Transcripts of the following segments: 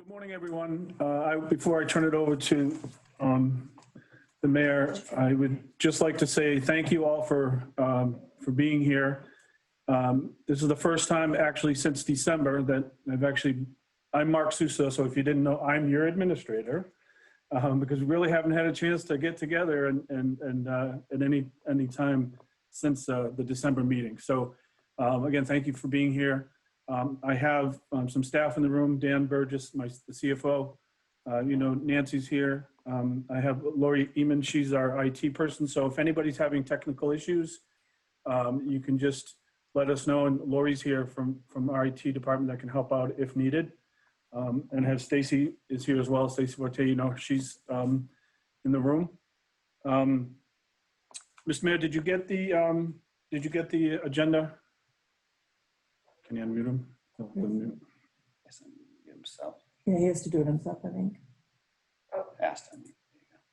Good morning, everyone. Before I turn it over to the mayor, I would just like to say thank you all for being here. This is the first time actually since December that I'm Mark Sousa, so if you didn't know, I'm your administrator, because we really haven't had a chance to get together at any time since the December meeting. So again, thank you for being here. I have some staff in the room, Dan Burgess, the CFO. Nancy's here. I have Lori Eamon, she's our IT person. So if anybody's having technical issues, you can just let us know. And Lori's here from our IT department that can help out if needed. And have Stacy is here as well. Stacy Forte, she's in the room. Mr. Mayor, did you get the agenda? Can you unmute him? Yes, himself. Yeah, he has to do it himself, I think. Oh, asked him.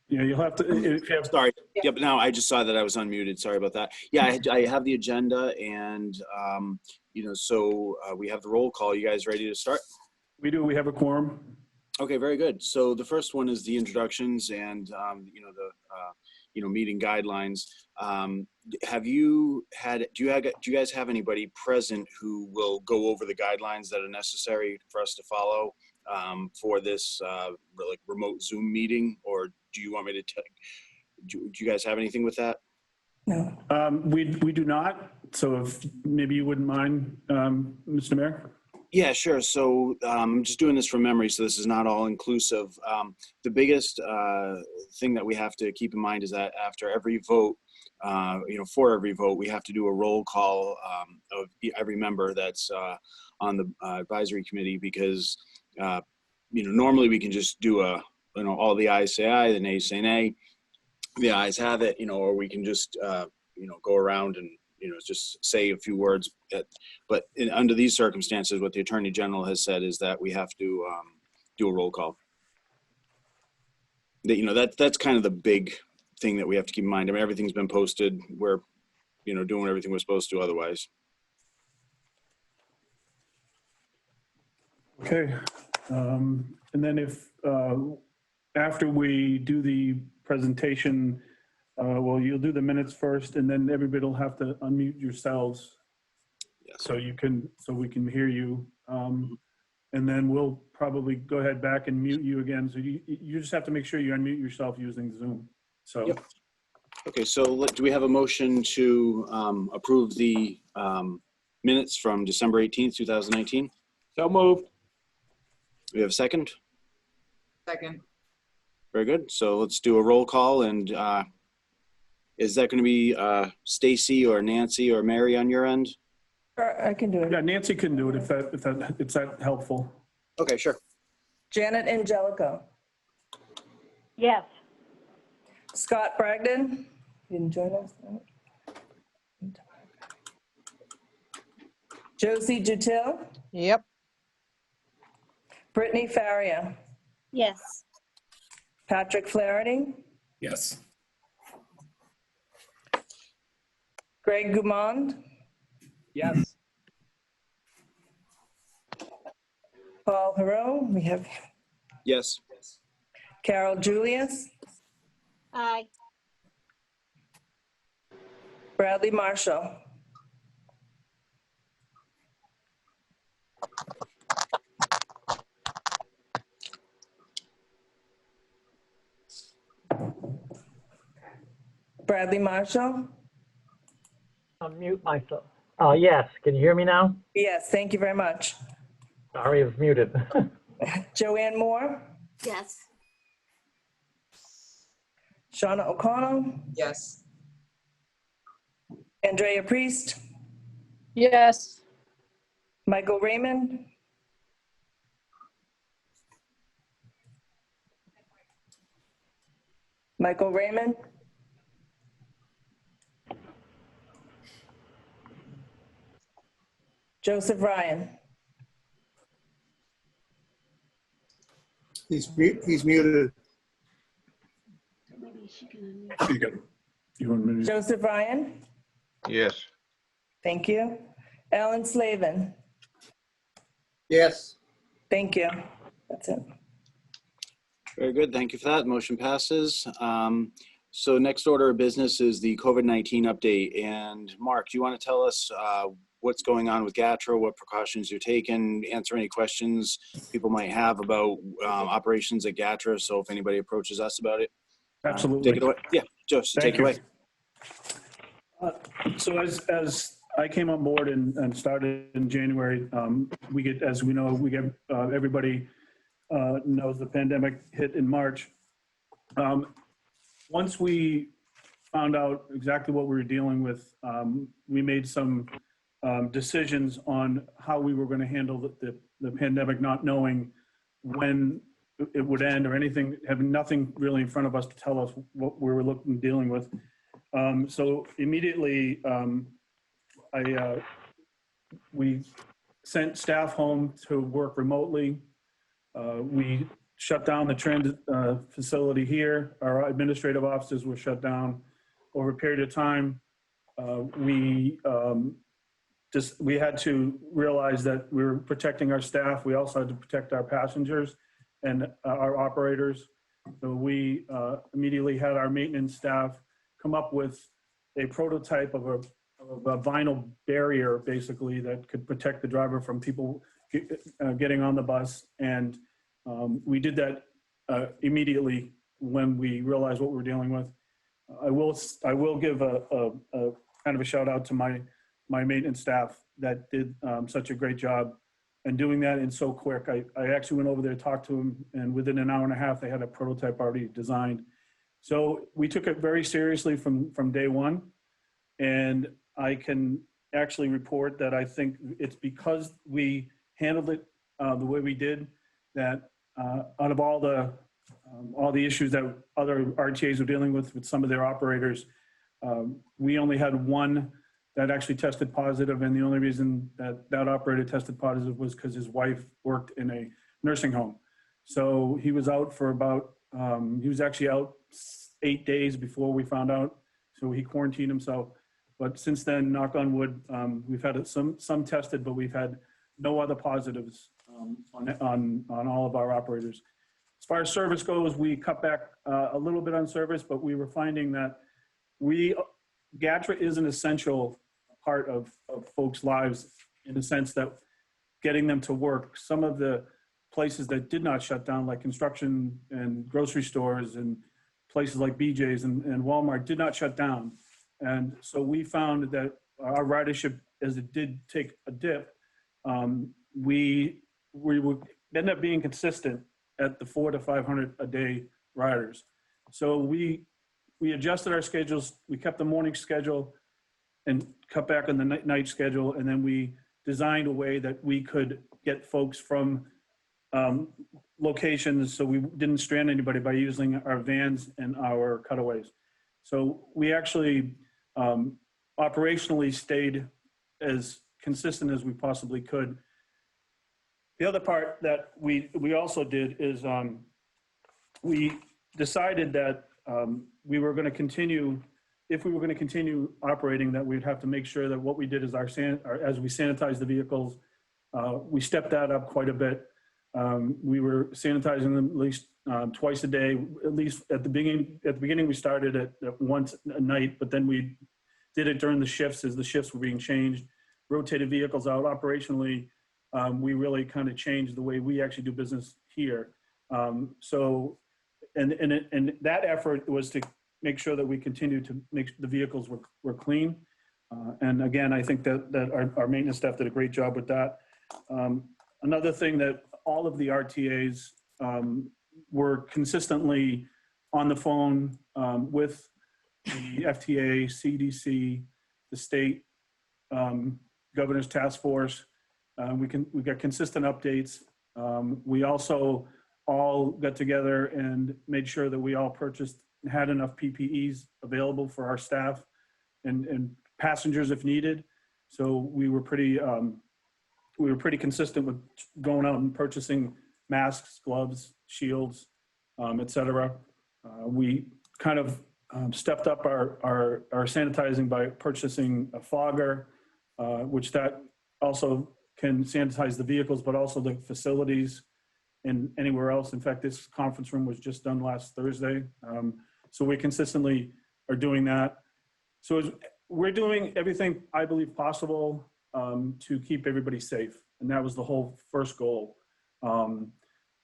Yeah, you'll have to. If you have, Sorry. Yep. Now I just saw that I was unmuted. Sorry about that. Yeah, I have the agenda, and so we have the roll call. You guys ready to start? we do. We have a quorum. Okay, very good. So the first one is the introductions and the meeting guidelines. Do you guys have anybody present who will go over the guidelines that are necessary for us to follow for this like remote Zoom meeting, or do you want me to do you guys have anything with that? No. We do not. So if maybe you wouldn't mind, Mr. Mayor. Yeah, sure. So I'm just doing this from memory, so this is not all inclusive. The biggest thing that we have to keep in mind is that after every vote, for every vote, we have to do a roll call of every member that's on the advisory committee, because normally we can just do all the ayes say aye, the nays say nay. The ayes have it, or we can just go around and just say a few words. But under these circumstances, what the Attorney General has said is that we have to do a roll call. That's kind of the big thing that we have to keep in mind. I mean, everything's been posted. We're, doing everything we're supposed to otherwise. Okay. And then if after we do the presentation, you'll do the minutes first, and then everybody will have to unmute yourselves. Yes. So we can hear you. And then we'll probably go ahead back and mute you again. So you just have to make sure you unmute yourself using Zoom. So. Yep. Okay, so do we have a motion to approve the minutes from December 18th, 2019? So moved. We have a second? Second. Very good. So let's do a roll call. And is that going to be Stacy or Nancy or Mary on your end? I can do it. Yeah, Nancy can do it if that's helpful. Okay, sure. Janet Angelico. Yes. Scott Bragdon. Didn't join us. Josie Dutil. Yep. Brittany Faria. Yes. Patrick Flaherty. Yes. Greg Gumond. Yes. Paul Hero. We have Yes. Carol Julius. Aye. Bradley Marshall. Bradley Marshall. Unmute myself. Yes, can you hear me now? Yes, thank you very much. Sorry, I was muted. Joanne Moore. Yes. Shauna O'Connell. Yes. Andrea Priest. Yes. Michael Raymond. Michael Raymond. Joseph Ryan. He's muted. You want me to- Joseph Ryan. Yes. Thank you. Alan Slavin. Yes. Thank you. That's it. Very good. Thank you for that. Motion passes. So next order of business is the COVID-19 update. And Mark, do you want to tell us what's going on with GATRA, what precautions you're taking, answer any questions people might have about operations at GATRA? So if anybody approaches us about it, Absolutely. take it away. Yeah, Joseph, take it away. So as I came on board and started in January, we get, as we know, everybody knows the pandemic hit in March. Once we found out exactly what we were dealing with, we made some decisions on how we were going to handle the pandemic, not knowing when it would end or anything, having nothing really in front of us to tell us what we were dealing with. So immediately, we sent staff home to work remotely. We shut down the transit facility here. Our administrative offices were shut down over a period of time. We had to realize that we were protecting our staff. We also had to protect our passengers and our operators. So we immediately had our maintenance staff come up with a prototype of a vinyl barrier, basically, that could protect the driver from people getting on the bus. And we did that immediately when we realized what we were dealing with. I will give a kind of a shout out to my maintenance staff that did such a great job and doing that in so quick. I actually went over there, talked to them, and within an hour and a half, they had a prototype already designed. So we took it very seriously from day one. And I can actually report that I think it's because we handled it the way we did that out of all the issues that other RTAs are dealing with some of their operators, we only had one that actually tested positive, and the only reason that operator tested positive was because his wife worked in a nursing home. So he was out for about, he was actually out 8 days before we found out, so he quarantined himself. But since then, knock on wood, we've had some tested, but we've had no other positives on all of our operators. As far as service goes, we cut back a little bit on service, but we were finding that GATRA is an essential part of folks' lives in the sense that getting them to work. Some of the places that did not shut down, like construction and grocery stores and places like BJ's and Walmart, did not shut down. And so we found that our ridership, as it did take a dip, we would end up being consistent at the 400 to 500 a day riders. So we adjusted our schedules. We kept the morning schedule and cut back on the night schedule. And then we designed a way that we could get folks from locations so we didn't strand anybody by using our vans and our cutaways. So we actually operationally stayed as consistent as we possibly could. The other part that we also did is we decided that we were going to continue, if we were going to continue operating, that we'd have to make sure that what we did is as we sanitized the vehicles, we stepped that up quite a bit. We were sanitizing them at least twice a day. At least at the beginning we started at once a night, but then we did it during the shifts as the shifts were being changed, rotated vehicles out. Operationally, we really kind of changed the way we actually do business here. So that effort was to make sure that we continue to make the vehicles were clean. And again, I think that our maintenance staff did a great job with that. Another thing that all of the RTAs were consistently on the phone with the FTA, CDC, the state governor's task force. We got consistent updates. We also all got together and made sure that we all had enough PPEs available for our staff and passengers if needed. So we were pretty consistent with going out and purchasing masks, gloves, shields, et cetera. We kind of stepped up our sanitizing by purchasing a fogger, which that also can sanitize the vehicles, but also the facilities. and anywhere else. In fact, this conference room was just done last Thursday. So we consistently are doing that. So we're doing everything I believe possible to keep everybody safe. And that was the whole first goal.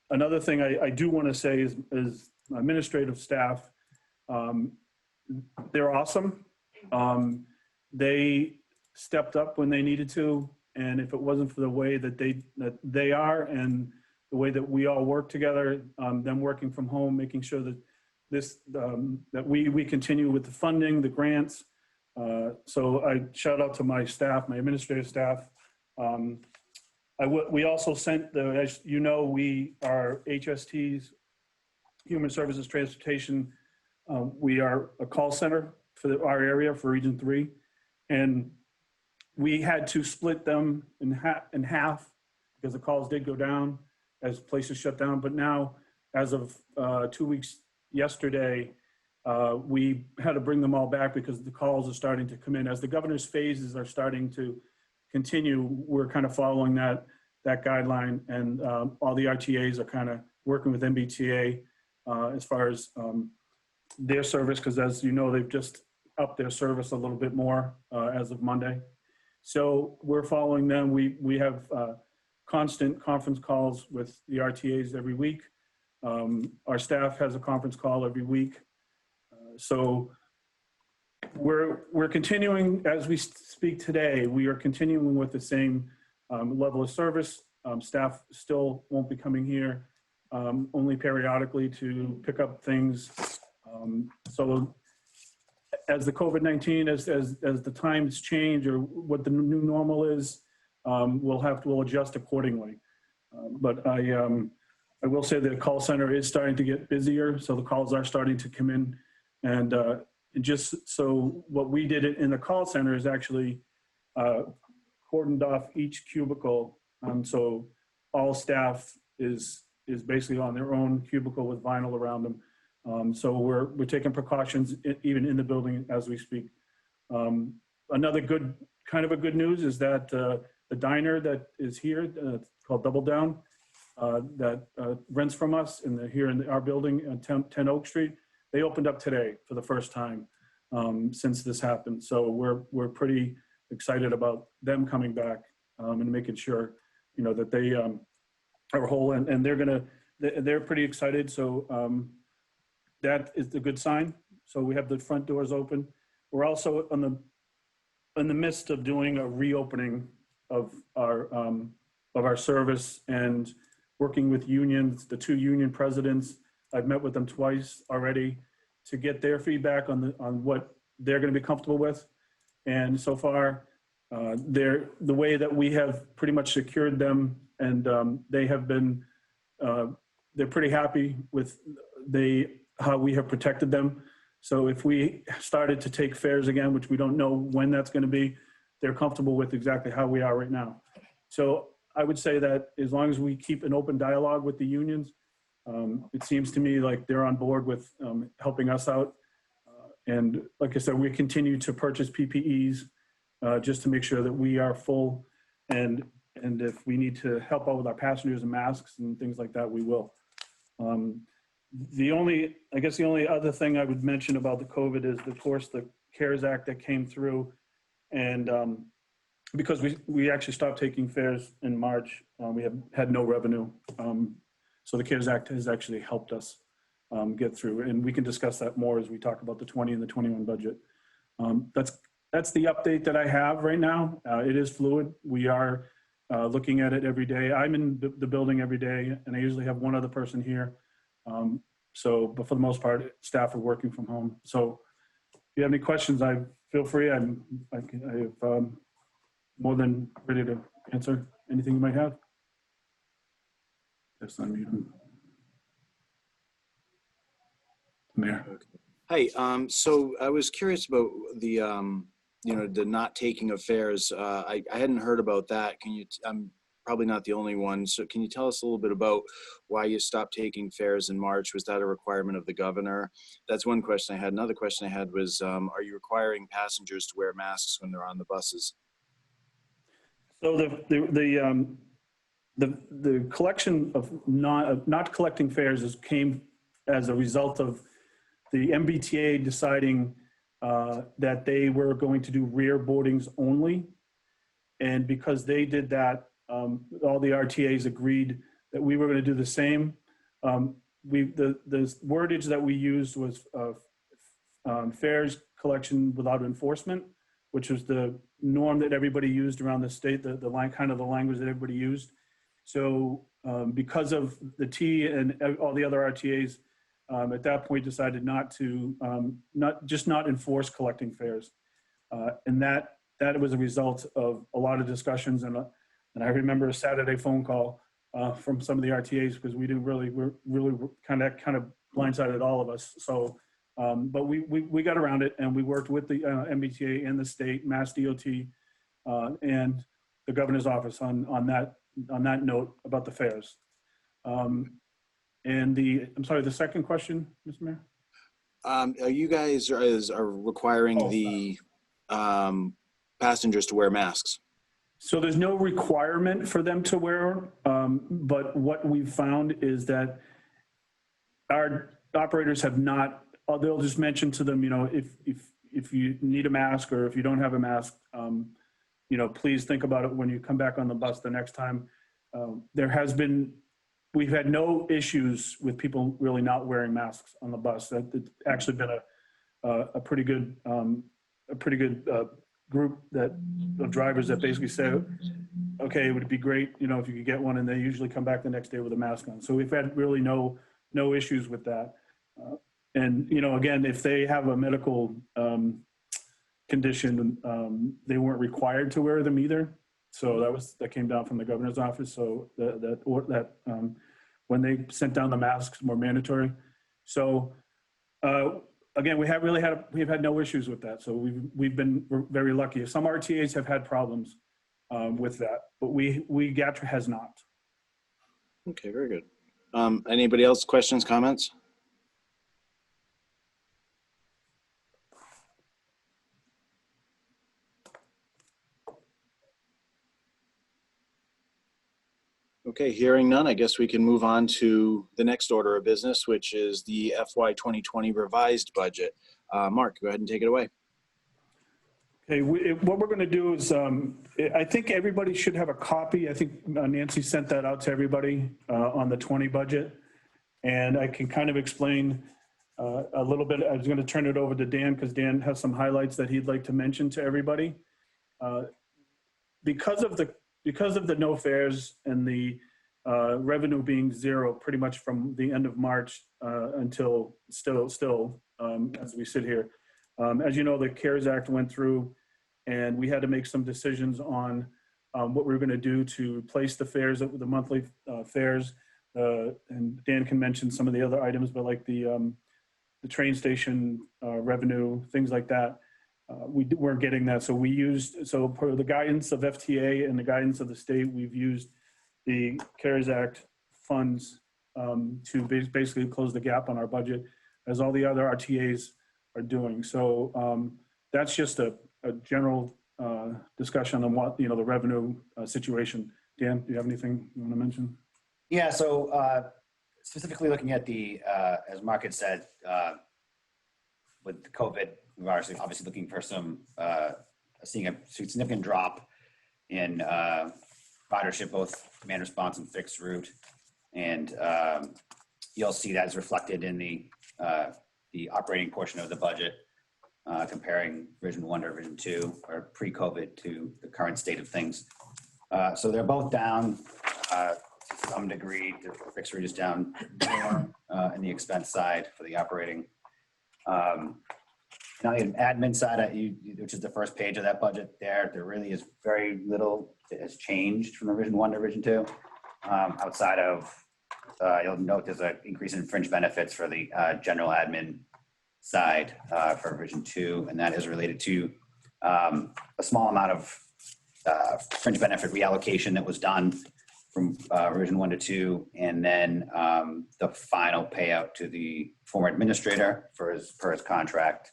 Another thing I do want to say is administrative staff, they're awesome. They stepped up when they needed to. And if it wasn't for the way that they are and the way that we all work together, them working from home, making sure that that we continue with the funding, the grants. So I shout out to my staff, my administrative staff. We also sent as you know, we are HSTs, Human Services Transportation. We are a call center for our area for Region 3. And we had to split them in half because the calls did go down as places shut down. But now, as of 2 weeks yesterday, we had to bring them all back because the calls are starting to come in. As the governor's phases are starting to continue, we're kind of following that guideline, and all the RTAs are kind of working with MBTA as far as their service, because as you know, they've just upped their service a little bit more as of Monday. So we're following them. We have constant conference calls with the RTAs every week. Our staff has a conference call every week. So we're continuing as we speak today. We are continuing with the same level of service. Staff still won't be coming here, only periodically to pick up things. So as the COVID-19, as the times change or what the new normal is, we'll adjust accordingly. But I will say the call center is starting to get busier, so the calls are starting to come in. And just so what we did in the call center is actually cordoned off each cubicle. So all staff is basically on their own cubicle with vinyl around them. So we're taking precautions even in the building as we speak. Another good news is that the diner that is here, called Double Down, that rents from us here in our building on 10 Oak Street, they opened up today for the first time since this happened. So we're pretty excited about them coming back and making sure, that they are whole, and they're pretty excited. So that is a good sign. So we have the front doors open. We're also in the midst of doing a reopening of our service and working with unions, the 2 union presidents. I've met with them twice already to get their feedback on what they're going to be comfortable with. And so far, the way that we have pretty much secured them, and they have been, they're pretty happy with how we have protected them. So if we started to take fares again, which we don't know when that's going to be, they're comfortable with exactly how we are right now. So I would say that as long as we keep an open dialogue with the unions, it seems to me like they're on board with helping us out. And like I said, we continue to purchase PPEs just to make sure that we are full. And if we need to help out with our passengers and masks and things like that, we will. The only other thing I would mention about the COVID is, of course, the CARES Act that came through. And because we actually stopped taking fares in March, we have had no revenue. So the CARES Act has actually helped us get through. And we can discuss that more as we talk about the 20 and the 21 budget. That's the update that I have right now. It is fluid. We are looking at it every day. I'm in the building every day, and I usually have one other person here. But for the most part, staff are working from home. So if you have any questions, feel free. I'm more than ready to answer anything you might have. Yes, I'm muted. Mayor. Hi, so I was curious about the, the not taking of fares. I hadn't heard about that. I'm probably not the only one. So can you tell us a little bit about why you stopped taking fares in March? Was that a requirement of the governor? That's one question I had. Another question I had was, are you requiring passengers to wear masks when they're on the buses? So the collection of not collecting fares came as a result of the MBTA deciding that they were going to do rear boardings only. And because they did that, all the RTAs agreed that we were going to do the same. The wordage that we used was fares collection without enforcement, which was the norm that everybody used around the state, the language that everybody used. So because of the T and all the other RTAs at that point decided not to, not enforce collecting fares. And that was a result of a lot of discussions. And I remember a Saturday phone call from some of the RTAs because we're really kind of blindsided all of us. So, but we got around it and we worked with the MBTA and the state, Mass DOT, and the governor's office on that note about the fares. I'm sorry, the second question, Mr. Mayor? Are you guys are requiring the passengers to wear masks? So there's no requirement for them to wear, but what we've found is that our operators have not, they'll just mention to them, if you need a mask or if you don't have a mask, please think about it when you come back on the bus the next time. We've had no issues with people really not wearing masks on the bus. It's actually been a pretty good group of drivers that basically say, okay, it would be great, if you could get one, and they usually come back the next day with a mask on. So we've had really no issues with that. And again, if they have a medical condition, they weren't required to wear them either. So that came down from the governor's office. So that when they sent down the masks, more mandatory. So again, we've had no issues with that. So we're very lucky. Some RTAs have had problems with that, but GATRA has not. Okay, very good. Anybody else, questions, comments? Okay, hearing none, I guess we can move on to the next order of business, which is the FY 2020 revised budget. Mark, go ahead and take it away. Okay, what we're going to do is, I think everybody should have a copy. I think Nancy sent that out to everybody on the 20 budget. And I can kind of explain a little bit. I was going to turn it over to Dan because Dan has some highlights that he'd like to mention to everybody. Because of the no fares and the revenue being zero pretty much from the end of March until still as we sit here. As you know, the CARES Act went through and we had to make some decisions on what we were going to do to place the fares, the monthly fares. And Dan can mention some of the other items, but like the train station revenue, things like that. We weren't getting that. So for the guidance of FTA and the guidance of the state, we've used the CARES Act funds to basically close the gap on our budget, as all the other RTAs are doing. So that's just a general discussion on what, the revenue situation. Dan, do you have anything you want to mention? Yeah, so specifically looking at as Mark had said, with the COVID, we're obviously looking for seeing a significant drop in ridership, both command response and fixed route. And you'll see that is reflected in the operating portion of the budget, comparing Revision 1 to Revision 2, or pre-COVID to the current state of things. So they're both down to some degree. The fixed route is down more in the expense side for the operating. Now the admin side, which is the first page of that budget there really is very little that has changed from Revision 1 to Revision 2. Outside of, you'll note there's an increase in fringe benefits for the general admin side for Revision 2, and that is related to a small amount of fringe benefit reallocation that was done from Revision 1 to 2, and then the final payout to the former administrator per his contract.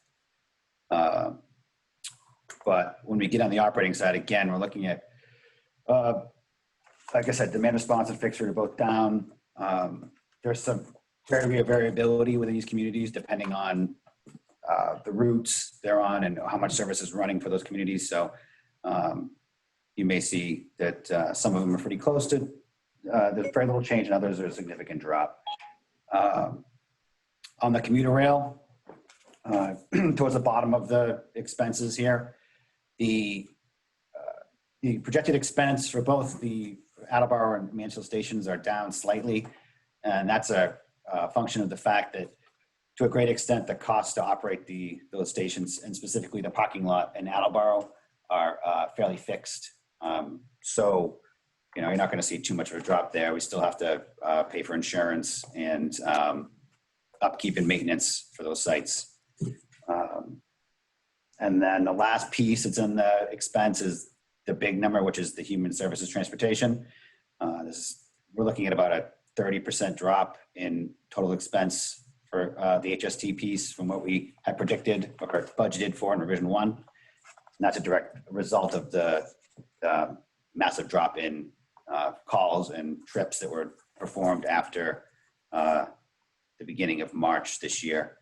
But when we get on the operating side, again, we're looking at like I said, demand response and fixed rate are both down. There's some fair degree of variability within these communities depending on the routes they're on and how much service is running for those communities. So you may see that some of them are pretty close to, there's very little change, and others are a significant drop. On the commuter rail, towards the bottom of the expenses here, the projected expense for both the Attleboro and Mansfield stations are down slightly. And that's a function of the fact that, to a great extent, the costs to operate those stations, and specifically the parking lot in Attleboro, are fairly fixed. So, you're not going to see too much of a drop there. We still have to pay for insurance and upkeep and maintenance for those sites. And then the last piece that's in the expense is the big number, which is the human services transportation. We're looking at about a 30% drop in total expense for the HST piece from what we had predicted or budgeted for in revision 1. And that's a direct result of the massive drop in calls and trips that were performed after the beginning of March this year.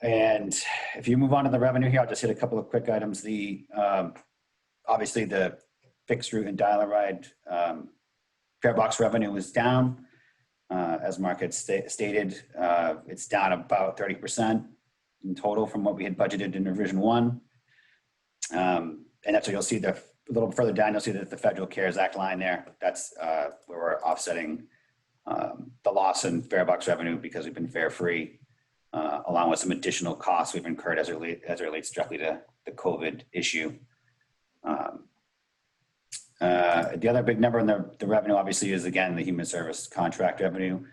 And if you move on to the revenue here, I'll just hit a couple of quick items. Obviously the fixed route and dial-a-ride fare box revenue was down. As Mark had stated, it's down about 30% in total from what we had budgeted in revision 1. And that's what you'll see a little further down, you'll see that the Federal CARES Act line there, that's where we're offsetting the loss in fare box revenue because we've been fare-free, along with some additional costs we've incurred as it relates directly to the COVID issue. The other big number in the revenue, obviously, is, again, the human service contract revenue.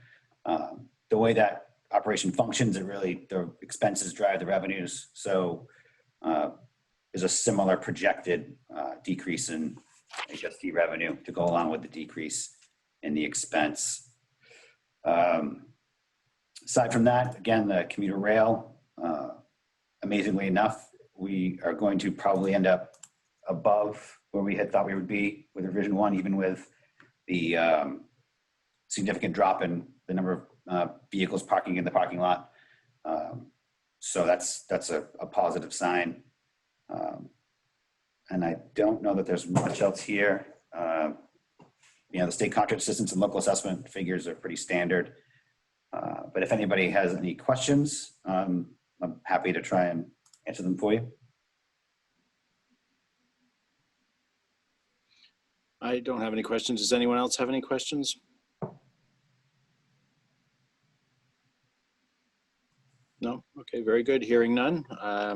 The way that operation functions, the expenses drive the revenues. So there's a similar projected decrease in HST revenue to go along with the decrease in the expense. Aside from that, again, the commuter rail, amazingly enough, we are going to probably end up above where we had thought we would be with revision 1, even with the significant drop in the number of vehicles parking in the parking lot. So that's a positive sign. And I don't know that there's much else here. The state contract assistance and local assessment figures are pretty standard. But if anybody has any questions, I'm happy to try and answer them for you. I don't have any questions. Does anyone else have any questions? No? Okay, very good. Hearing none. I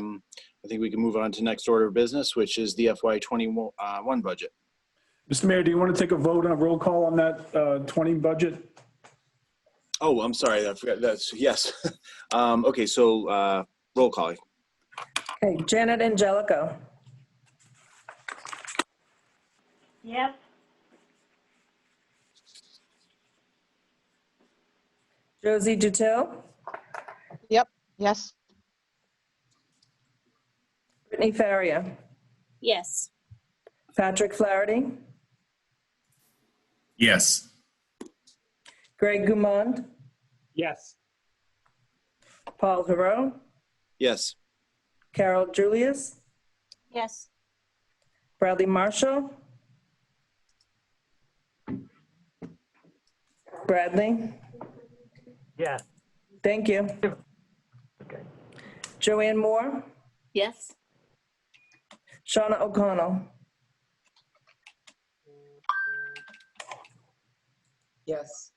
think we can move on to next order of business, which is the FY21 budget. Mr. Mayor, do you want to take a vote on a roll call on that 20 budget? Oh, I'm sorry. I forgot. Yes. Okay, so roll call. Okay, Janet Angelico. Yes. Josie Dutil. Yes. Brittany Faria. Yes. Patrick Flaherty. Yes. Greg Gumond. Yes. Paul Heroux. Yes. Carol Julius. Yes. Bradley Marshall. Bradley. Yes. Thank you. Okay. Joanne Moore. Yes. Shauna O'Connell. Yes.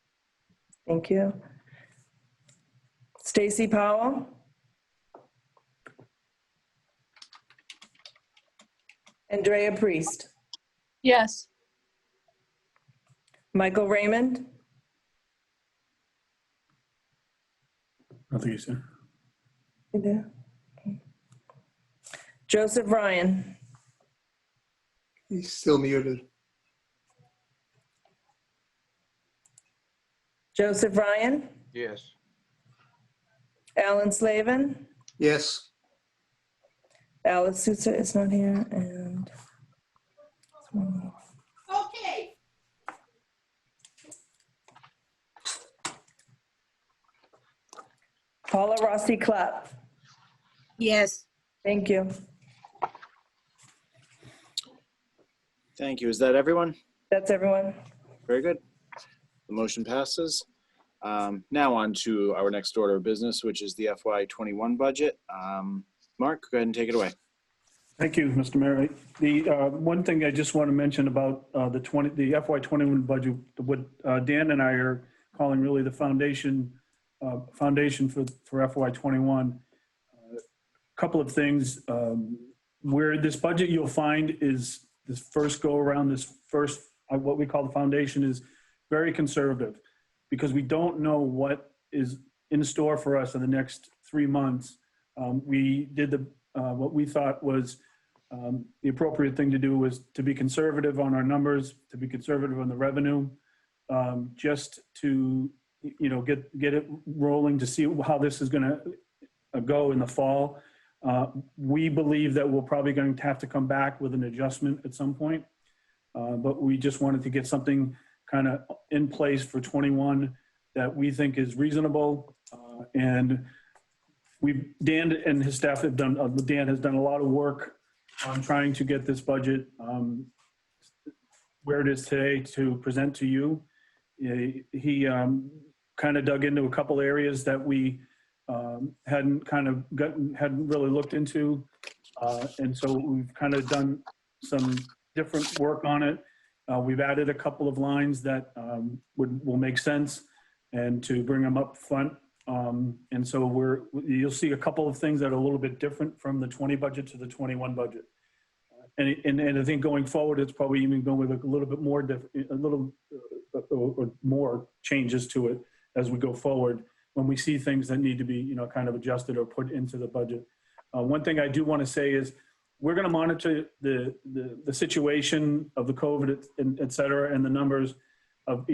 Thank you. Stacy Powell. Andrea Priest. Yes. Michael Raymond. I think he's there. You there? Okay. Joseph Ryan. He's still muted. Joseph Ryan. Yes. Alan Slavin. Yes. Alice Sousa is not here, and Paula Rossi Clapp. Yes. Thank you. Thank you. Is that everyone? That's everyone. Very good. The motion passes. Now on to our next order of business, which is the FY21 budget. Mark, go ahead and take it away. Thank you, Mr. Mayor. The one thing I just want to mention about the FY21 budget, what Dan and I are calling really the foundation for FY21. A couple of things where this budget you'll find is this first go around, this first what we call the foundation is very conservative because we don't know what is in store for us in the next 3 months. We did what we thought was the appropriate thing to do was to be conservative on our numbers, to be conservative on the revenue, just to, get it rolling to see how this is going to go in the fall. We believe that we're probably going to have to come back with an adjustment at some point, but we just wanted to get something kind of in place for 21 that we think is reasonable. And Dan and his staff have done, Dan has done a lot of work on trying to get this budget where it is today to present to you. He kind of dug into a couple areas that we hadn't really looked into. And so we've kind of done some different work on it. We've added a couple of lines that will make sense and to bring them up front. And so you'll see a couple of things that are a little bit different from the 20 budget to the 21 budget. And I think going forward, it's probably even going with a little bit more, or more changes to it as we go forward when we see things that need to be, kind of adjusted or put into the budget. One thing I do want to say is we're going to monitor the situation of the COVID, et cetera, and the numbers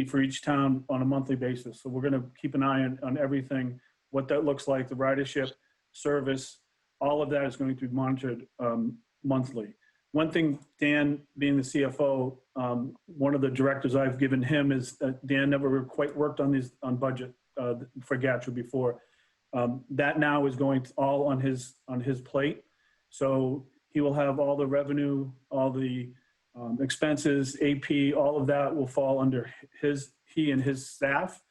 for each town on a monthly basis. So we're going to keep an eye on everything, what that looks like, the ridership, service, all of that is going to be monitored monthly. One thing, Dan, being the CFO, one of the directors I've given him is that Dan never quite worked on budget for GATRA before. That now is going all on his plate. So he will have all the revenue, all the expenses, AP, all of that will fall under he and his staff.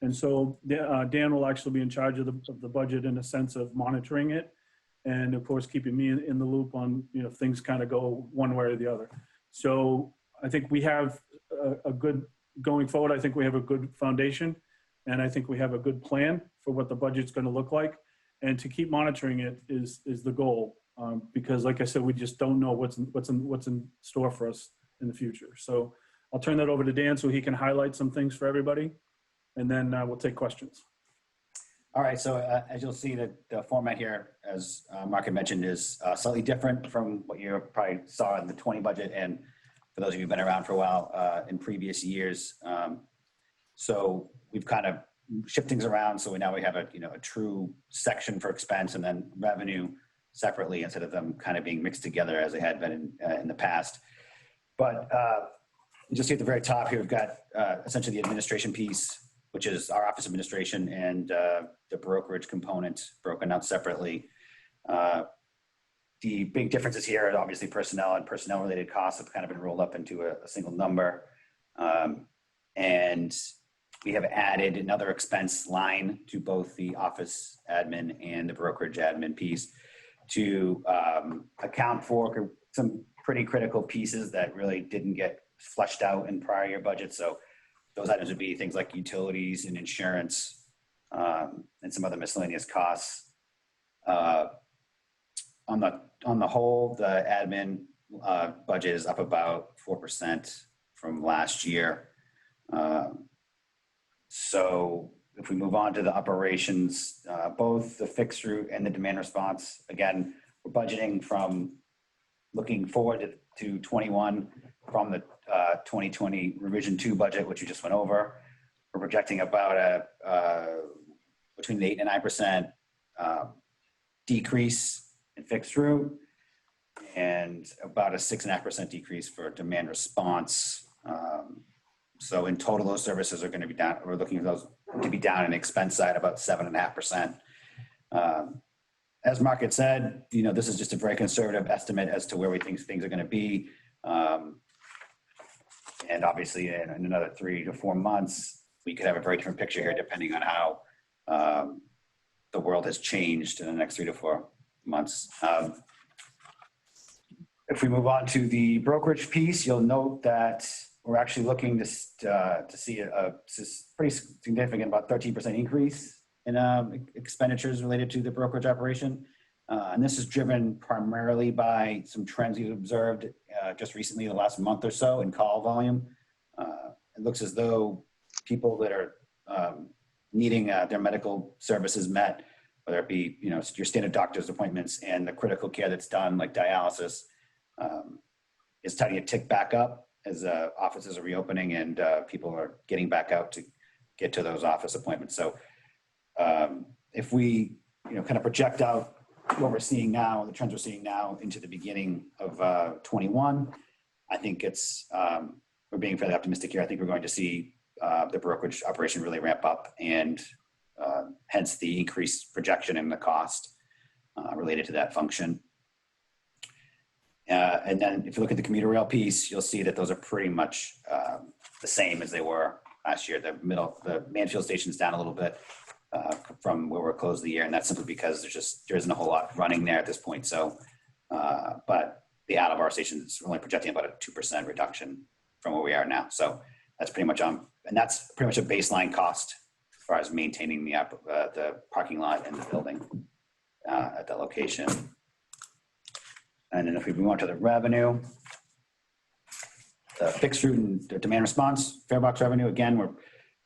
And so Dan will actually be in charge of the budget in a sense of monitoring it. And of course, keeping me in the loop on, if things kind of go one way or the other. So I think we have a good, going forward, I think we have a good foundation. And I think we have a good plan for what the budget's going to look like. And to keep monitoring it is the goal. Because like I said, we just don't know what's in store for us in the future. So I'll turn that over to Dan so he can highlight some things for everybody. And then we'll take questions. All right, so as you'll see, the format here, as Mark had mentioned, is slightly different from what you probably saw in the 20 budget, and for those of you who've been around for a while, in previous years. So we've kind of shifted things around, so now we have a true section for expense and then revenue separately instead of them kind of being mixed together as they had been in the past. But you just see at the very top here, we've got essentially the administration piece, which is our office administration, and the brokerage component broken out separately. The big differences here are obviously personnel and personnel related costs have kind of been rolled up into a single number. And we have added another expense line to both the office admin and the brokerage admin piece to account for some pretty critical pieces that really didn't get fleshed out in prior year budgets. So those items would be things like utilities and insurance and some other miscellaneous costs. On the whole, the admin budget is up about 4% from last year. So if we move on to the operations, both the fixed route and the demand response, again, we're budgeting from looking forward to 21 from the 2020 revision 2 budget, which we just went over. We're projecting about between the 8 and 9% decrease in fixed route and about a 6.5% decrease for demand response. So in total, those services are going to be down. We're looking for those to be down in expense side about 7.5%. As Mark had said, this is just a very conservative estimate as to where we think things are going to be. And obviously in another 3 to 4 months, we could have a very different picture here depending on how the world has changed in the next 3 to 4 months. If we move on to the brokerage piece, you'll note that we're actually looking to see a pretty significant, about 13% increase in expenditures related to the brokerage operation. And this is driven primarily by some trends we've observed just recently, the last month or so, in call volume. It looks as though people that are needing their medical services met, whether it be your standard doctor's appointments and the critical care that's done, like dialysis, is starting to tick back up as offices are reopening and people are getting back out to get to those office appointments. So if we kind of project out what we're seeing now, the trends we're seeing now into the beginning of 21, I think we're being fairly optimistic here. I think we're going to see the brokerage operation really ramp up, and hence the increased projection in the cost related to that function. And then if you look at the commuter rail piece, you'll see that those are pretty much the same as they were last year. The Mansfield station's down a little bit from where we're closed the year, and that's simply because there isn't a whole lot running there at this point. So, but the Attleboro station is only projecting about a 2% reduction from where we are now. So that's pretty much and that's pretty much a baseline cost as far as maintaining the parking lot and the building at that location. And then if we move on to the revenue, the fixed route and the demand response, fare box revenue, again, we're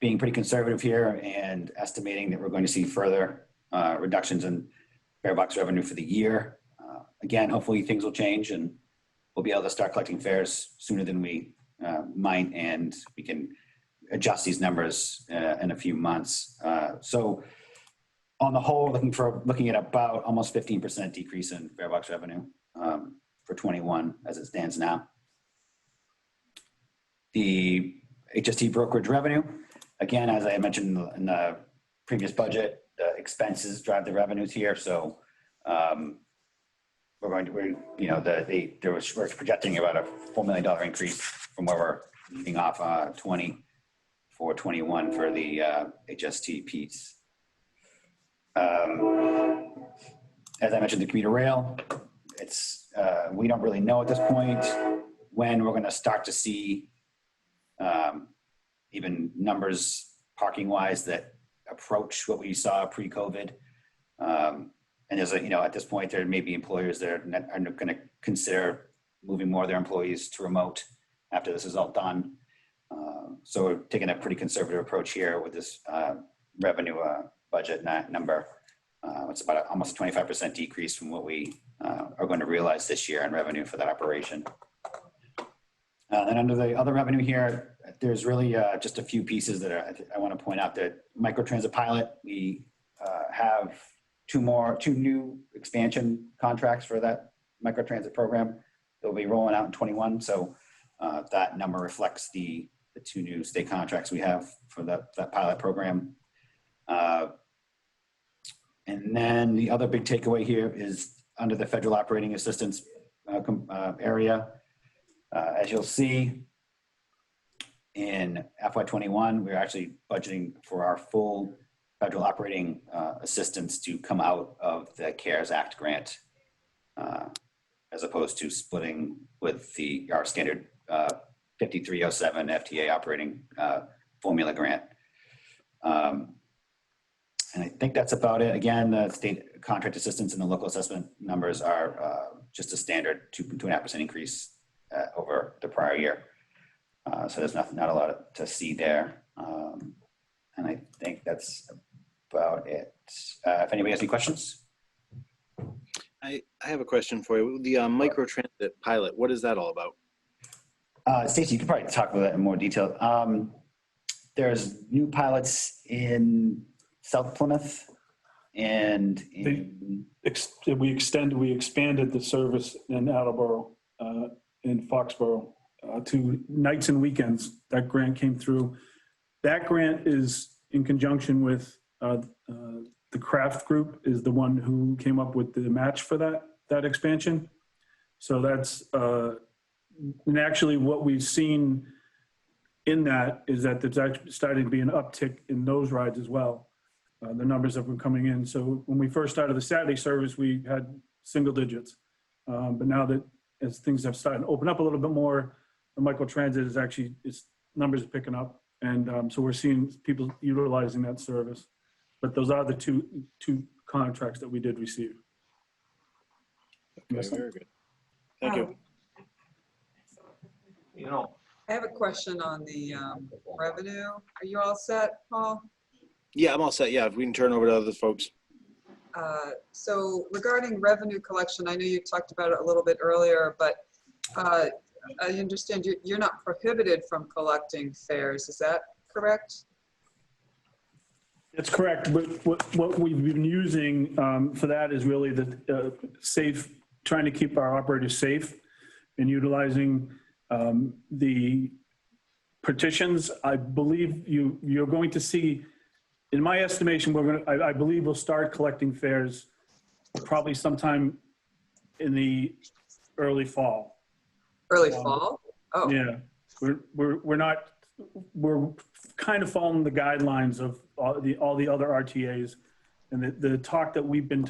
being pretty conservative here and estimating that we're going to see further reductions in fare box revenue for the year. Again, hopefully things will change and we'll be able to start collecting fares sooner than we might, and we can adjust these numbers in a few months. So on the whole, looking at about almost 15% decrease in fare box revenue for 21 as it stands now. The HST brokerage revenue, again, as I mentioned in the previous budget, the expenses drive the revenues here. So we're projecting about a $4 million increase from where we're leaving off 21 for the HST piece. As I mentioned, the commuter rail, we don't really know at this point when we're going to start to see even numbers parking wise that approach what we saw pre-COVID. And there's at this point, there may be employers that are going to consider moving more of their employees to remote after this is all done. So we're taking a pretty conservative approach here with this revenue budget number. It's about almost a 25% decrease from what we are going to realize this year in revenue for that operation. And under the other revenue here, there's really just a few pieces that I want to point out. That microtransit pilot, we have two new expansion contracts for that microtransit program that will be rolling out in 21. So that number reflects the two new state contracts we have for that pilot program. And then the other big takeaway here is under the federal operating assistance area. As you'll see, in FY21, we're actually budgeting for our full federal operating assistance to come out of the CARES Act grant, as opposed to splitting with our standard 5307 FTA operating formula grant. And I think that's about it. Again, the state contract assistance and the local assessment numbers are just a standard 2.5% increase over the prior year. So there's not a lot to see there. And I think that's about it. If anybody has any questions. I have a question for you. The microtransit pilot, what is that all about? Stacey, you could probably talk about that in more detail. There's new pilots in South Plymouth and we expanded the service in Attleboro, in Foxborough, to nights and weekends. That grant came through. That grant is in conjunction with the Kraft Group is the one who came up with the match for that expansion. So that's, and actually what we've seen in that is that there's actually starting to be an uptick in those rides as well. The numbers have been coming in. So when we first started the Saturday service, we had single digits. But now that as things have started to open up a little bit more, the microtransit is actually, its numbers are picking up. And so we're seeing people utilizing that service. But those are the two contracts that we did receive. Okay, very good. Thank you. You know, I have a question on the revenue. Are you all set, Paul? Yeah, I'm all set. Yeah, if we can turn over to other folks. So regarding revenue collection, I know you talked about it a little bit earlier, but I understand you're not prohibited from collecting fares. Is that correct? That's correct. But what we've been using for that is really the trying to keep our operators safe and utilizing the petitions. I believe you're going to see, in my estimation, I believe we'll start collecting fares probably sometime in the early fall. Early fall? Oh. Yeah, we're kind of following the guidelines of all the other RTAs, and the talk that we've been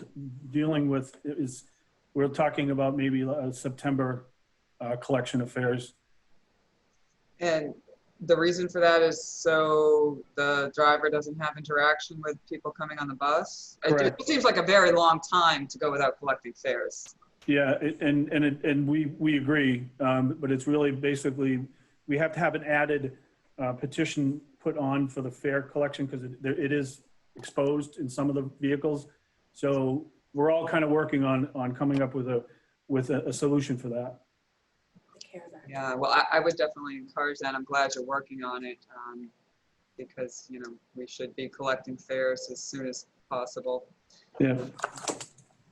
dealing with is we're talking about maybe a September collection of fares. And the reason for that is so the driver doesn't have interaction with people coming on the bus? Correct. It seems like a very long time to go without collecting fares. Yeah, and we agree, but it's really basically, we have to have an added petition put on for the fare collection because it is exposed in some of the vehicles. So we're all kind of working on coming up with a solution for that. Yeah, well, I would definitely encourage that. I'm glad you're working on it because, you know, we should be collecting fares as soon as possible. Yeah.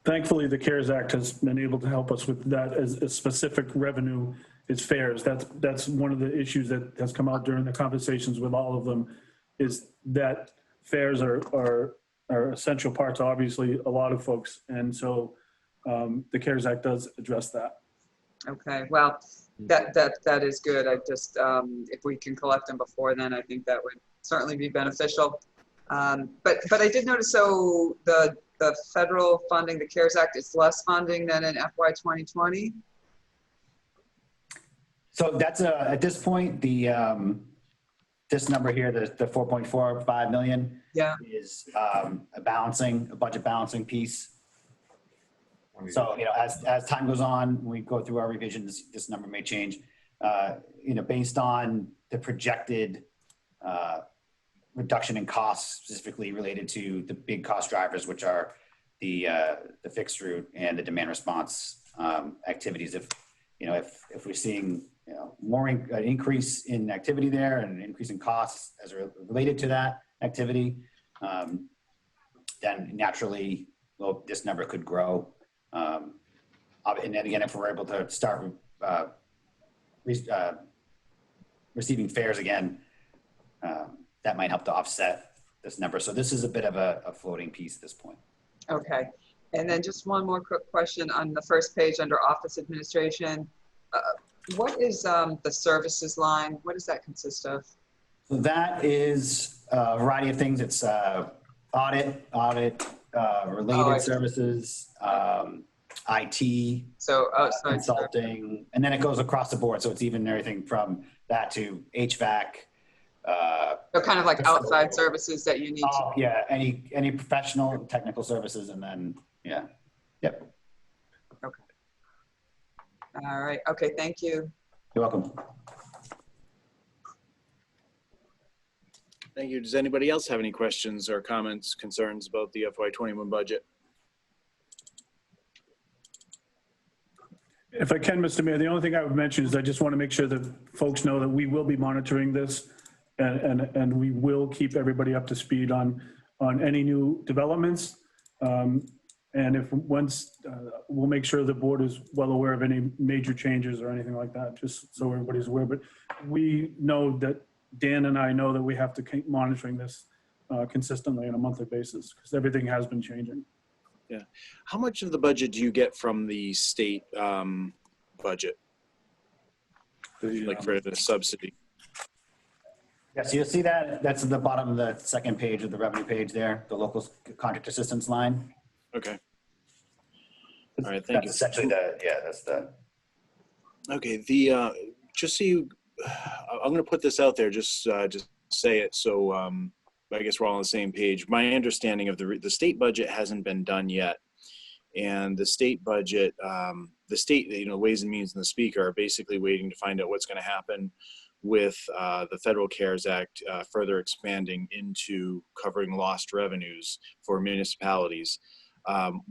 Thankfully, the CARES Act has been able to help us with that as a specific revenue is fares. That's one of the issues that has come out during the conversations with all of them is that fares are essential parts, obviously, a lot of folks. And so the CARES Act does address that. Okay, well, that is good. I just, if we can collect them before then, I think that would certainly be beneficial. But I did notice, so the federal funding, the CARES Act, is less funding than in FY 2020? So that's at this point, this number here, the 4.45 million Yeah. is a budget balancing piece. So, you know, as time goes on, when we go through our revisions, this number may change, you know, based on the projected reduction in costs specifically related to the big cost drivers, which are the fixed route and the demand response activities. If we're seeing, you know, more increase in activity there and an increase in costs as related to that activity, then naturally, well, this number could grow. And then again, if we're able to start receiving fares again, that might help to offset this number. So this is a bit of a floating piece at this point. Okay. And then just one more quick question on the first page under office administration. What is the services line? What does that consist of? So that is a variety of things. It's audit related services, IT, consulting, and then it goes across the board. So it's even everything from that to HVAC. So kind of like outside services that you need to. Yeah, any professional technical services, and then yep. Okay. All right. Okay. Thank you. You're welcome. Thank you. Does anybody else have any questions or comments, concerns about the FY21 budget? If I can, Mr. Mayor, the only thing I would mention is I just want to make sure that folks know that we will be monitoring this and we will keep everybody up to speed on any new developments. And if once, we'll make sure the board is well aware of any major changes or anything like that, just so everybody's aware. But we know that Dan and I know that we have to keep monitoring this consistently on a monthly basis because everything has been changing. Yeah. How much of the budget do you get from the state budget, like for the subsidy? Yeah, so you'll see that, that's at the bottom of the second page of the revenue page there, the local contract assistance line. Okay. All right, thank you. That's essentially that's the. Okay, the just so you, I'm going to put this out there, just say it so I guess we're all on the same page. My understanding of the state budget hasn't been done yet, and the state budget, the state, Ways and Means and the Speaker are basically waiting to find out what's going to happen with the Federal CARES Act further expanding into covering lost revenues for municipalities. And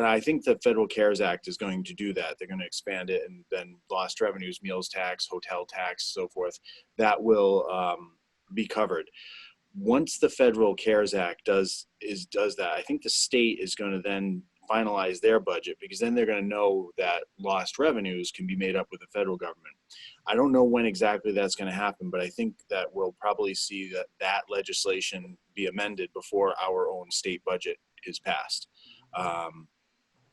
I think the Federal CARES Act is going to do that. They're going to expand it, and then lost revenues, meals tax, hotel tax, so forth, that will be covered. Once the Federal CARES Act does that, I think the state is going to then finalize their budget, because then they're going to know that lost revenues can be made up with the federal government. I don't know when exactly that's going to happen, but I think that we'll probably see that legislation be amended before our own state budget is passed.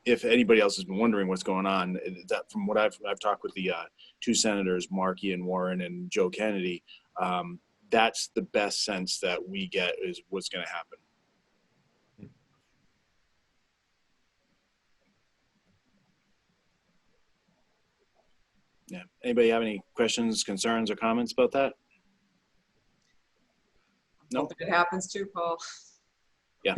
If anybody else has been wondering what's going on, that from what I've talked with the two senators, Markey and Warren and Joe Kennedy, that's the best sense that we get is what's going to happen. Yeah. Anybody have any questions, concerns, or comments about that? No. Hope it happens too, Paul. Yeah.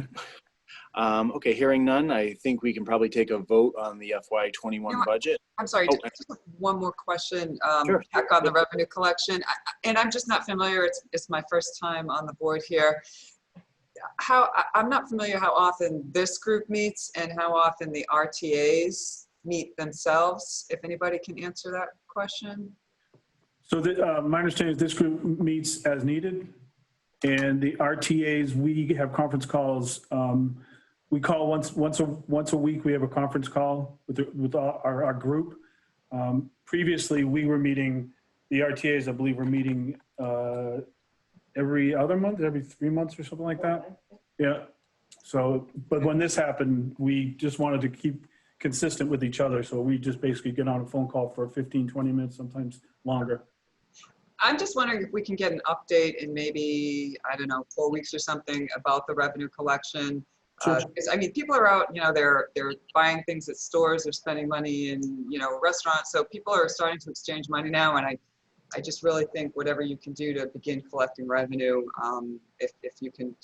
Okay, hearing none, I think we can probably take a vote on the FY21 budget. I'm sorry, Oh, just one more question. Sure. Back on the revenue collection, and I'm just not familiar. It's my first time on the board here. I'm not familiar how often this group meets and how often the RTAs meet themselves. If anybody can answer that question. So my understanding is this group meets as needed, and the RTAs, we have conference calls. We call once a week. We have a conference call with our group. Previously, we were meeting, the RTAs, I believe, were meeting every other month, every 3 months or something like that. Yeah. So, but when this happened, we just wanted to keep consistent with each other. So we just basically get on a phone call for 15, 20 minutes, sometimes longer. I'm just wondering if we can get an update in maybe, I don't know, 4 weeks or something about the revenue collection. Sure. Because I mean, people are out, they're buying things at stores, they're spending money in, restaurants. So people are starting to exchange money now. And I just really think whatever you can do to begin collecting revenue, if you can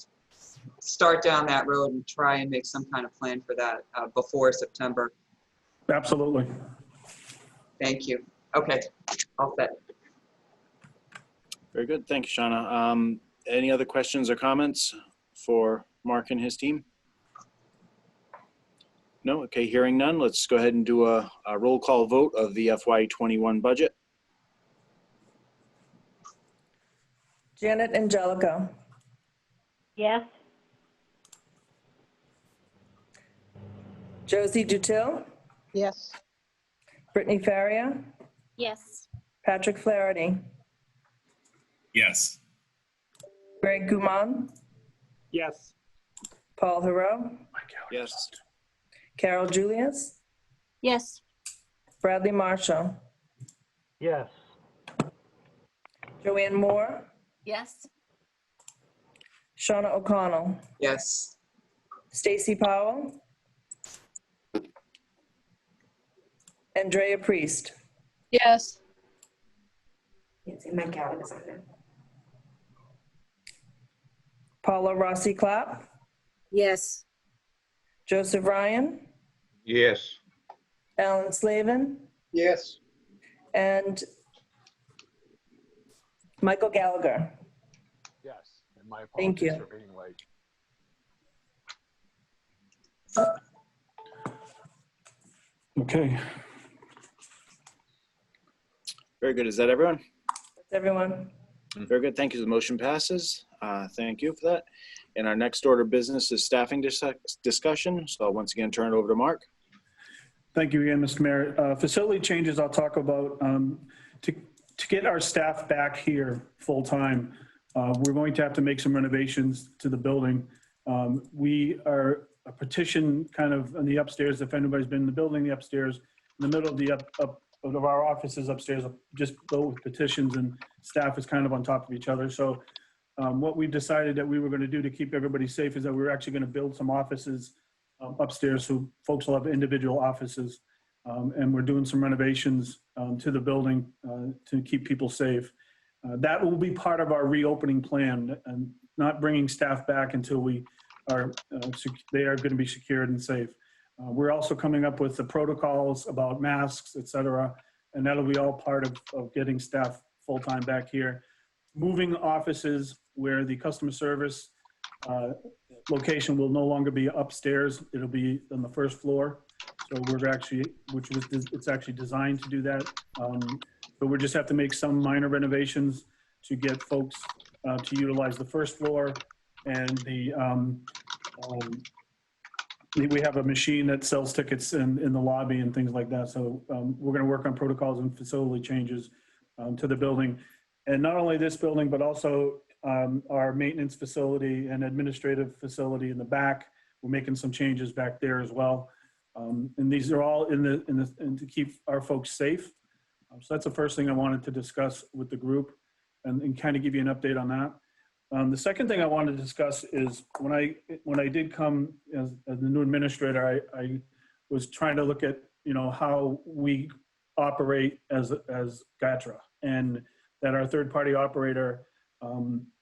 start down that road and try and make some kind of plan for that before September. Absolutely. Thank you. Okay, all set. Very good. Thank you, Shauna. Any other questions or comments for Mark and his team? No? Okay, hearing none, let's go ahead and do a roll call vote of the FY21 budget. Janet Angelico. Yes. Josie Dutil. Yes. Brittany Faria. Yes. Patrick Flaherty. Yes. Greg Guman. Yes. Paul Hero. Yes. Carol Julius. Yes. Bradley Marshall. Yes. Joanne Moore. Yes. Shauna O'Connell. Yes. Stacy Powell. Andrea Priest. Yes. Paula Rossi Clapp. Yes. Joseph Ryan. Yes. Alan Slavin. Yes. And Michael Gallagher. Yes. And my Thank you. apologies for being late. Okay. Very good. Is that everyone? That's everyone. Very good. Thank you. The motion passes. Thank you for that. And our next order of business is staffing discussion. So I'll once again turn it over to Mark. Thank you again, Mr. Mayor. Facility changes I'll talk about to get our staff back here full time. we're going to have to make some renovations to the building. We are a petition kind of on the upstairs, if anybody's been in the building, the upstairs, in the middle of the of our offices upstairs, just go with petitions, and staff is kind of on top of each other. So what we've decided that we were going to do to keep everybody safe is that we're actually going to build some offices upstairs so folks will have individual offices. And we're doing some renovations to the building to keep people safe. That will be part of our reopening plan, and not bringing staff back until we are, they are going to be secured and safe. We're also coming up with the protocols about masks, et cetera, and that'll be all part of getting staff full-time back here. Moving offices where the customer service location will no longer be upstairs. It'll be on the first floor. So we're actually, it's actually designed to do that. But we just have to make some minor renovations to get folks to utilize the first floor. And we have a machine that sells tickets in the lobby and things like that. So we're going to work on protocols and facility changes to the building. And not only this building, but also our maintenance facility and administrative facility in the back. We're making some changes back there as well. And these are all in to keep our folks safe. So that's the first thing I wanted to discuss with the group and kind of give you an update on that. The second thing I wanted to discuss is when I did come as the new administrator, I was trying to look at, how we operate as GATRA, and that our third-party operator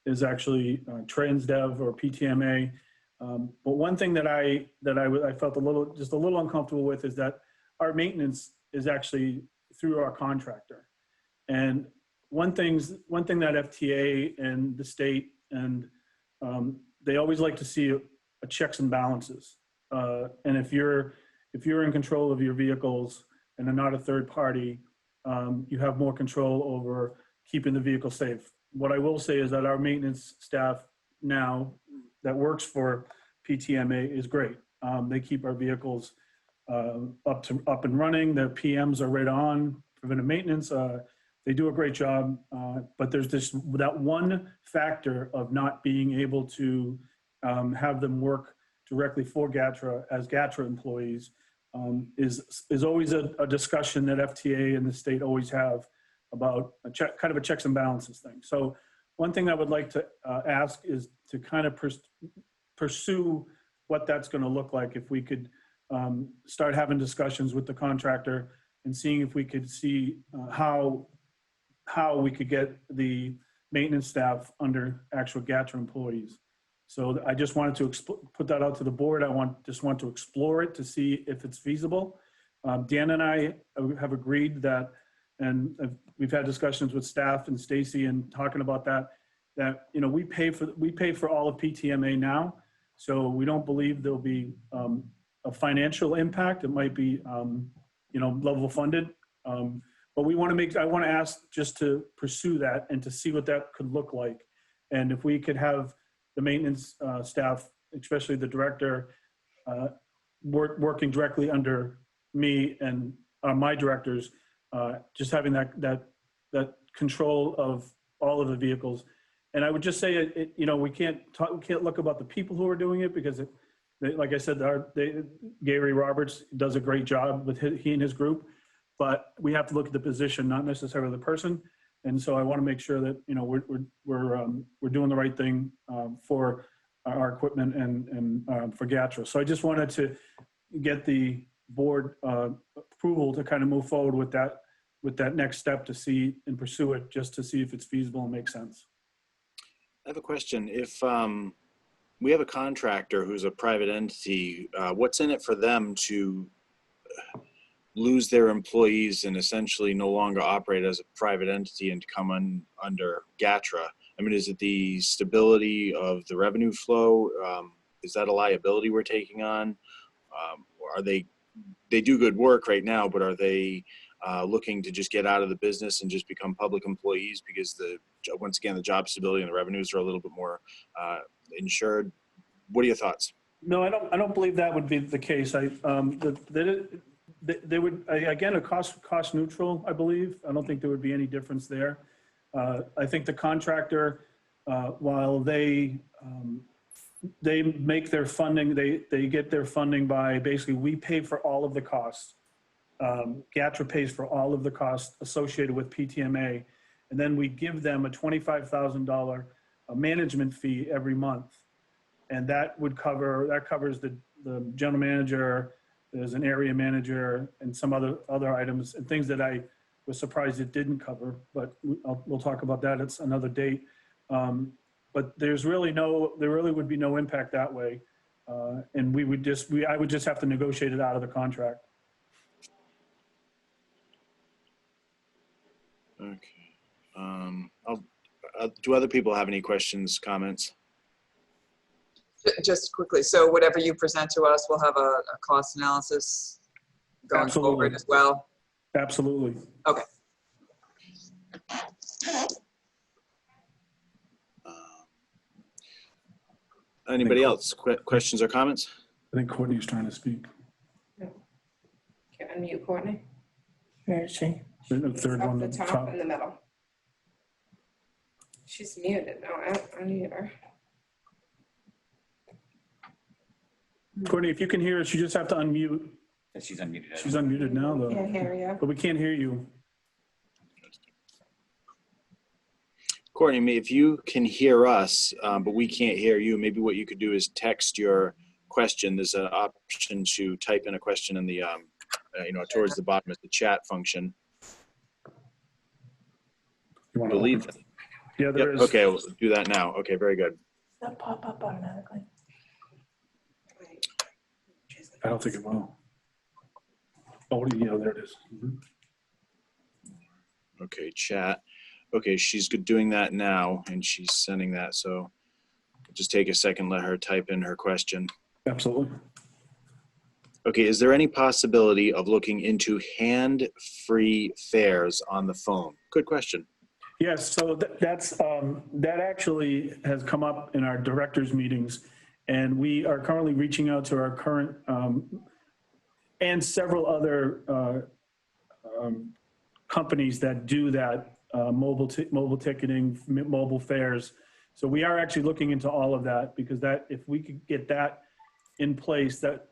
is actually TransDev or PTMA. But one thing that I felt a little uncomfortable with is that our maintenance is actually through our contractor. And one thing that FTA and the state and they always like to see a checks and balances. And if you're in control of your vehicles and are not a third party, you have more control over keeping the vehicle safe. What I will say is that our maintenance staff now that works for PTMA is great. They keep our vehicles up and running. Their PMs are right on preventive maintenance. They do a great job, but there's that one factor of not being able to have them work directly for GATRA as GATRA employees is always a discussion that FTA and the state always have about kind of a checks and balances thing. So one thing I would like to ask is to kind of pursue what that's going to look like if we could start having discussions with the contractor and seeing if we could see how we could get the maintenance staff under actual GATRA employees. So I just wanted to put that out to the board. Just want to explore it to see if it's feasible. Dan and I have agreed that, and we've had discussions with staff and Stacy and talking about that we pay for all of PTMA now. So we don't believe there'll be a financial impact. It might be, level funded. But I want to ask just to pursue that and to see what that could look like. And if we could have the maintenance staff, especially the director, working directly under me and my directors, just having that control of all of the vehicles. And I would just say, we can't look about the people who are doing it because, like I said, Gary Roberts does a great job with he and his group. But we have to look at the position, not necessarily the person. And so I want to make sure that we're doing the right thing for our equipment and for GATRA. So I just wanted to get the board approval to kind of move forward with that next step to see and pursue it, just to see if it's feasible and makes sense. I have a question. If we have a contractor who's a private entity, what's in it for them to lose their employees and essentially no longer operate as a private entity and come under GATRA? I mean, is it the stability of the revenue flow? Is that a liability we're taking on? Or they do good work right now, but are they looking to just get out of the business and just become public employees because once again, the job stability and the revenues are a little bit more insured? What are your thoughts? No, I don't believe that would be the case. They would, again, a cost neutral, I believe. I don't think there would be any difference there. I think the contractor while they make their funding, they get their funding by basically we pay for all of the costs. GATRA pays for all of the costs associated with PTMA, and then we give them a $25,000 management fee every month, and that covers the general manager. There's an area manager and some other items and things that I was surprised it didn't cover, but we'll talk about that. It's another date. But there really would be no impact that way, and I would just have to negotiate it out of the contract. Okay. Do other people have any questions, comments? Just quickly, so whatever you present to us, we'll have a cost analysis going forward as well? Absolutely. Okay. Anybody else? Questions or comments? I think Courtney's trying to speak. Can you unmute Courtney? Where is she? The third Up one the at the top top. in the middle. She's muted. No, I don't unmute her. Courtney, if you can hear us, you just have to unmute. She's unmuted. She's unmuted now, though. Can't hear you. But we can't hear you. Courtney, if you can hear us, but we can't hear you, maybe what you could do is text your question. There's an option to type in a question in the, towards the bottom is the chat function. You I want to believe. Yeah, there Yep. is. Okay, we'll do that now. Okay, very good. Does that pop up automatically? I don't think it will. Oh, yeah, there it is. Mhm. Okay, chat. Okay, she's doing that now, and she's sending that. So just take a second, let her type in her question. Absolutely. Okay, is there any possibility of looking into hand-free fares on the phone? Good question. Yes, so that actually has come up in our directors' meetings, and we are currently reaching out to our current and several other companies that do that mobile ticketing, mobile fares. So we are actually looking into all of that, because that if we could get that in place, that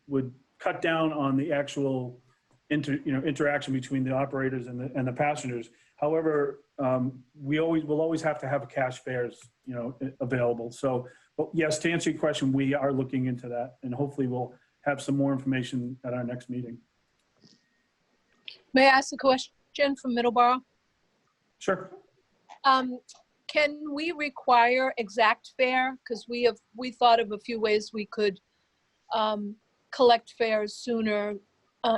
would cut down on the actual interaction between the operators and the passengers. However, we'll always have to have cash fares, available. So, but yes, to answer your question, we are looking into that, and hopefully we'll have some more information at our next meeting. May I ask a question from Middleborough? Sure. Can we require exact fare? Because we thought of a few ways we could collect fares sooner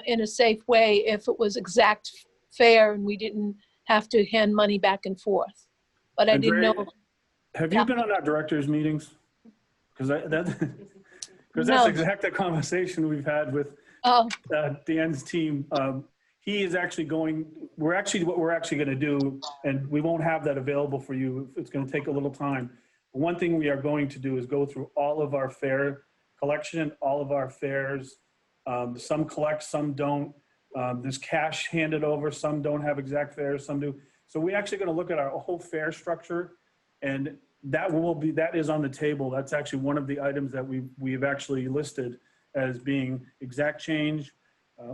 in a safe way if it was exact fare and we didn't have to hand money back and forth. But I didn't Andrea, know. Have you been on our directors' meetings? Because that's No. exactly the conversation we've had with Oh, Dan's team. He is actually what we're actually going to do, and we won't have that available for you. It's going to take a little time. One thing we are going to do is go through all of our fare collection, all of our fares. Some collect, some don't. There's cash handed over. Some don't have exact fares, some do. So we're actually going to look at our whole fare structure, and that is on the table. That's actually one of the items that we've actually listed as being exact change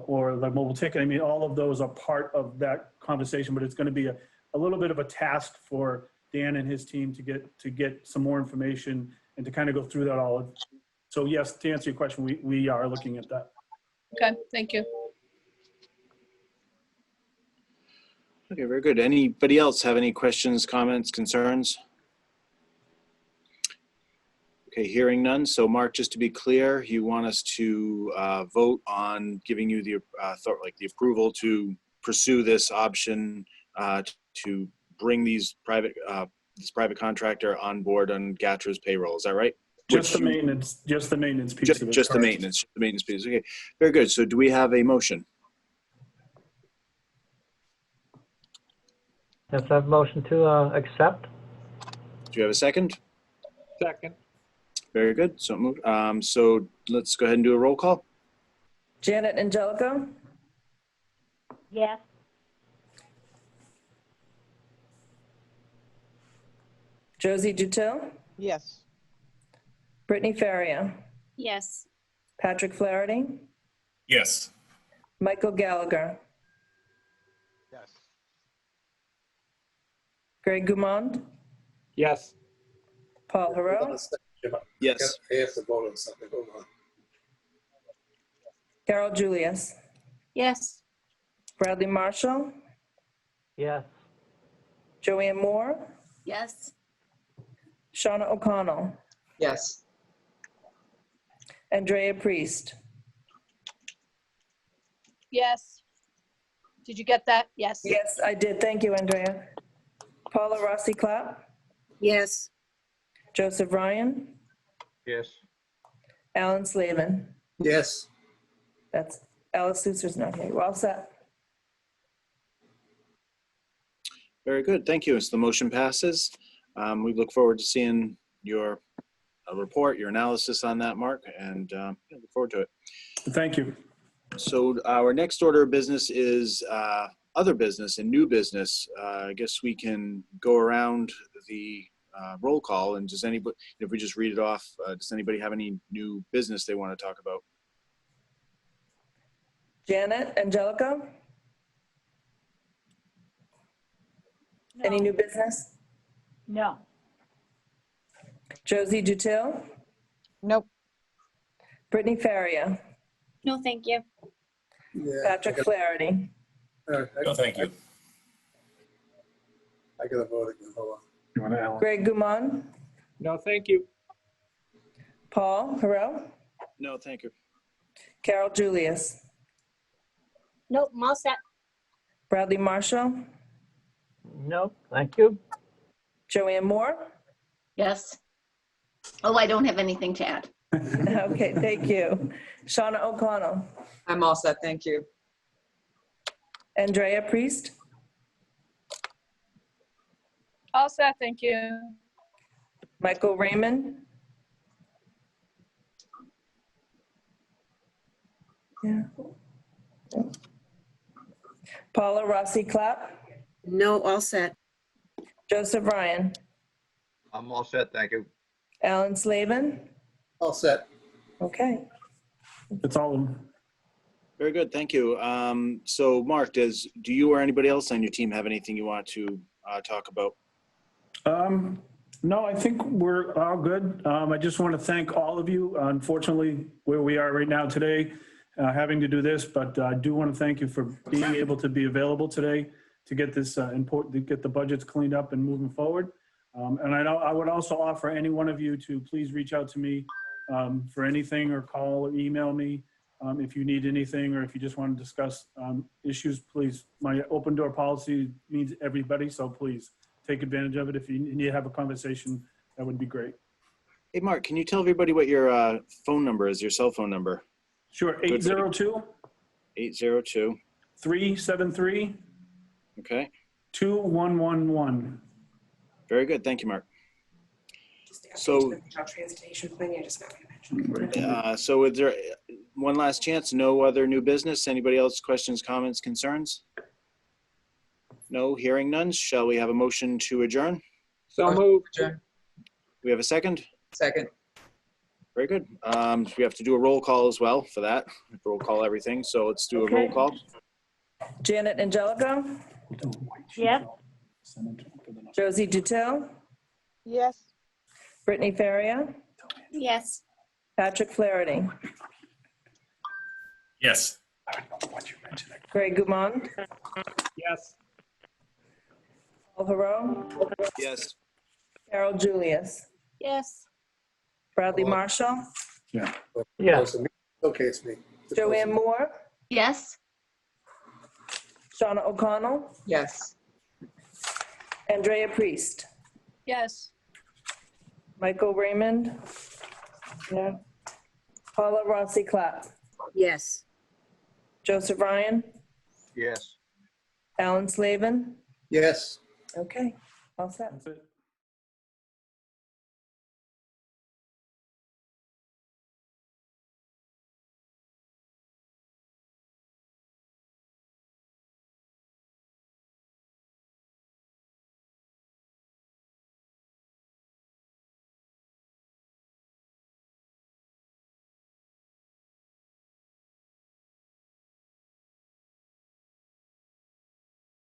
or the mobile ticket. I mean, all of those are part of that conversation, but it's going to be a little bit of a task for Dan and his team to get some more information and to kind of go through that all. So yes, to answer your question, we are looking at that. okay, thank you. Okay, very good. Anybody else have any questions, comments, concerns? Okay, hearing none. So Mark, just to be clear, you want us to vote on giving you the approval to pursue this option to bring this private contractor on board on GATRA's payroll. Is that right? Just the maintenance piece of it. Just the maintenance piece. Okay, very good. So do we have a motion? Yes, I have a motion to accept. Do you have a second? Second. Very good. So moved. So let's go ahead and do a roll call. Janet Angelico, Yes. Josie Dutil, Yes. Brittany Faria, Yes. Patrick Flaherty, Yes. Michael Gallagher, Yes. Greg Gumond, Yes. Paul Hero, Yes. I have to vote on something, hold on. Carol Julius, Yes. Bradley Marshall, Yes. Joanne Moore, Yes. Shauna O'Connell, Yes. Andrea Priest, Yes. Did you get that? Yes. yes, I did, thank you, Andrea. Paula Rossi Clapp, Yes. Joseph Ryan, Yes. Alan Slavin. Yes, That's, Alice Sousa's not here. We're all set. Very good. Thank you. So the motion passes. We look forward to seeing your report, your analysis on that, Mark, and look forward to it. Thank you. So our next order of business is other business and new business. I guess we can go around the roll call, and does anybody, if we just read it off, does anybody have any new business they want to talk about? Janet, Angelica, any new business? No. Josie Dutil, Nope. Brittany Faria, No, thank you. yeah. Patrick Flaherty, No, thank you. I gotta vote again, hold on. You want to, Alan? Greg Gumond, No, thank you. Paul Hero, No, thank you. Carol Julius, Nope, I'm all set. Bradley Marshall, No, thank you. Joanne Moore. Yes. Oh, I don't have anything to add. Okay, thank you. Shauna O'Connell, I'm all set. Thank you. Andrea Priest, All set, thank you. Michael Raymond. Yeah. Paula Rossi Clapp, No, all set. Joseph Ryan, I'm all set, thank you. Alan Slavin. All set. Okay. It's all of them. Very good. Thank you. So Mark, do you or anybody else on your team have anything you want to talk about? No, I think we're all good. I just want to thank all of you. Unfortunately, where we are right now today, having to do this, but I do want to thank you for being able to be available today to get this important, to get the budgets cleaned up and moving forward. And I would also offer any one of you to please reach out to me for anything, or call or email me if you need anything, or if you just want to discuss issues. Please, my open door policy means everybody, so please take advantage of it. If you need to have a conversation, that would be great. Hey, Mark, can you tell everybody what your phone number is, your cell phone number? Sure, 802 802. 373 Okay. 2111. Very good. Thank you, Mark. So. Transportation plan, you're just not gonna mention. So is there one last chance? No other new business? Anybody else? Questions, comments, concerns? No, hearing none. Shall we have a motion to adjourn? So moved. Adjourn. We have a second? Second. Very good. We have to do a roll call as well for that. Roll call everything. So let's do a roll Okay. call. Janet Angelica, Yep. Josie Dutil, Yes. Brittany Faria, Yes. Patrick Flaherty, Yes. Greg Gumond, Yes. Paul Hero, Yes. Carol Julius, Yes. Bradley Marshall, Yeah. Yes. Okay, it's me. Joanne Moore, Yes. Shauna O'Connell, Yes. Andrea Priest, Yes. Michael Raymond, yeah, Paula Rossi Clapp, Yes. Joseph Ryan, Yes. Alan Slavin. Yes. Okay, all set. That's it.